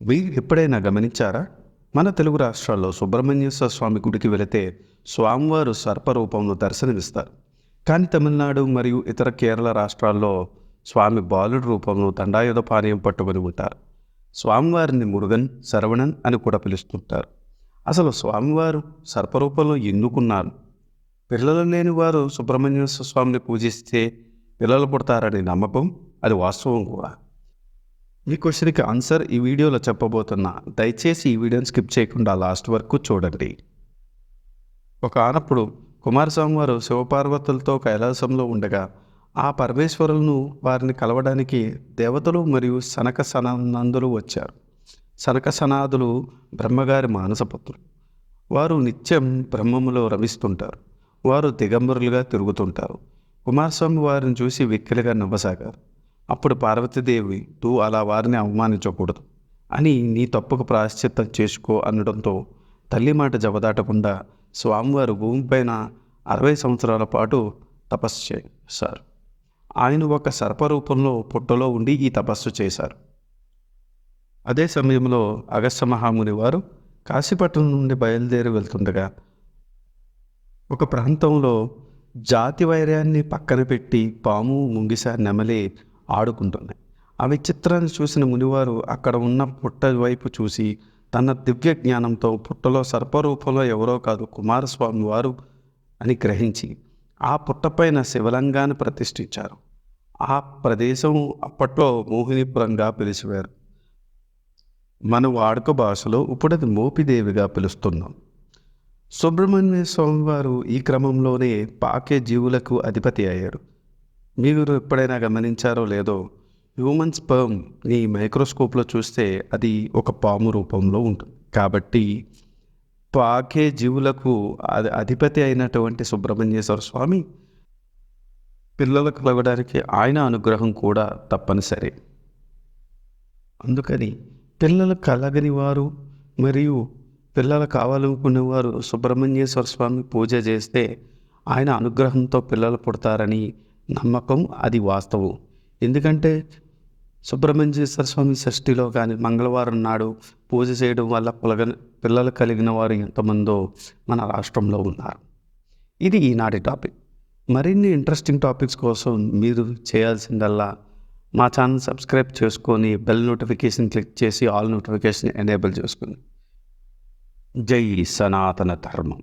మీరు ఎప్పుడైనా గమనించారా? మన తెలుగు రాష్ట్రాల్లో సుబ్రహ్మణ్యేశ్వర స్వామి గుడికి వెళితే స్వామివారు సర్పరూపంలో దర్శనమిస్తారు. కానీ తమిళనాడు మరియు ఇతర కేరళ రాష్ట్రాల్లో స్వామి బాలుడి రూపంలో దండాయుధపానీయం పట్టుకొని ఉంటారు. స్వామివారిని మురుగన్, శరవణన్ అని కూడా పిలుస్తుంటారు. అసలు స్వామివారు సర్పరూపంలో ఎందుకున్నారు? పిల్లలు లేని వారు సుబ్రహ్మణ్యేశ్వర స్వామిని పూజిస్తే పిల్లలు పుడతారనే నమ్మకం, అది వాస్తవం కూడా. ఈ క్వశ్చన్కి ఆన్సర్ ఈ వీడియోలో చెప్పబోతున్నా. దయచేసి ఈ వీడియోని స్కిప్ చేయకుండా లాస్ట్ వరకు చూడండి. ఆనప్పుడు కుమారస్వామి వారు శివపార్వతులతో కైలాసంలో ఉండగా ఆ పరమేశ్వరులను వారిని కలవడానికి దేవతలు మరియు సనక సనందులు వచ్చారు. సనక సనాదులు బ్రహ్మగారి మానసపుత్రులు. వారు నిత్యం బ్రహ్మములో రమిస్తుంటారు. వారు దిగంబరులుగా తిరుగుతుంటారు. కుమారస్వామి వారిని చూసి వెక్కిలిగా నవ్వసాగారు. అప్పుడు పార్వతీదేవి, నువ్వు అలా వారిని అవమానించకూడదు అని నీ తప్పుకు ప్రాయశ్చిత్తం చేసుకో అనడంతో తల్లి మాట జవదాటకుండా స్వామివారు భూమిపైన 60 సంవత్సరాల పాటు తపస్సు చేశారు. ఆయన ఒక సర్పరూపంలో పుట్టలో ఉండి ఈ తపస్సు చేశారు. అదే సమయంలో అగస్త్య మహాముని వారు కాశీపట్నం నుండి బయలుదేరి వెళ్తుండగా ఒక ప్రాంతంలో జాతి వైర్యాన్ని పక్కన పెట్టి పాము, ముంగిస, నెమలి ఆడుకుంటున్నాయి. ఆ విచిత్రాన్ని చూసిన మునివారు అక్కడ ఉన్న పుట్ట వైపు చూసి తన దివ్య జ్ఞానంతో పుట్టలో సర్పరూపంలో ఎవరో కాదు కుమారస్వామి వారు అని గ్రహించి ఆ పుట్టపైన శివలింగాన్ని ప్రతిష్ఠించారు. ఆ ప్రదేశం అప్పట్లో మోహినీపురంగా పిలిచేవారు. మన వాడుక భాషలో ఇప్పుడు అది మోపిదేవిగా పిలుస్తున్నాం. సుబ్రహ్మణ్య స్వామి వారు ఈ క్రమంలోనే పాకే జీవులకు అధిపతి అయ్యారు. మీరు ఎప్పుడైనా గమనించారో లేదో, హ్యూమన్ స్పర్మ్ని మైక్రోస్కోప్లో చూస్తే అది ఒక పాము రూపంలో ఉంటుంది. కాబట్టి పాకే జీవులకు అధిపతి అయినటువంటి సుబ్రహ్మణ్యేశ్వర స్వామి పిల్లలకు కలగడానికి ఆయన అనుగ్రహం కూడా తప్పనిసరి. అందుకని పిల్లలు కలగని వారు మరియు పిల్లలు కావాలనుకునేవారు సుబ్రహ్మణ్యేశ్వర స్వామి పూజ చేస్తే ఆయన అనుగ్రహంతో పిల్లలు పుడతారని నమ్మకం, అది వాస్తవం. ఎందుకంటే సుబ్రహ్మణ్యేశ్వర స్వామి షష్ఠిలో కానీ మంగళవారం నాడు పూజ చేయడం వల్ల పిల్లలు కలిగిన వారు ఎంతమందో మన రాష్ట్రంలో ఉన్నారు. ఇది ఈనాటి టాపిక్. మరిన్ని ఇంట్రెస్టింగ్ టాపిక్స్ కోసం మీరు చేయాల్సిందల్లా మా ఛానల్ సబ్స్క్రైబ్ చేసుకొని బెల్ నోటిఫికేషన్ క్లిక్ చేసి ఆల్ నోటిఫికేషన్ ఎనేబుల్ చేసుకుని. జై సనాతన ధర్మం.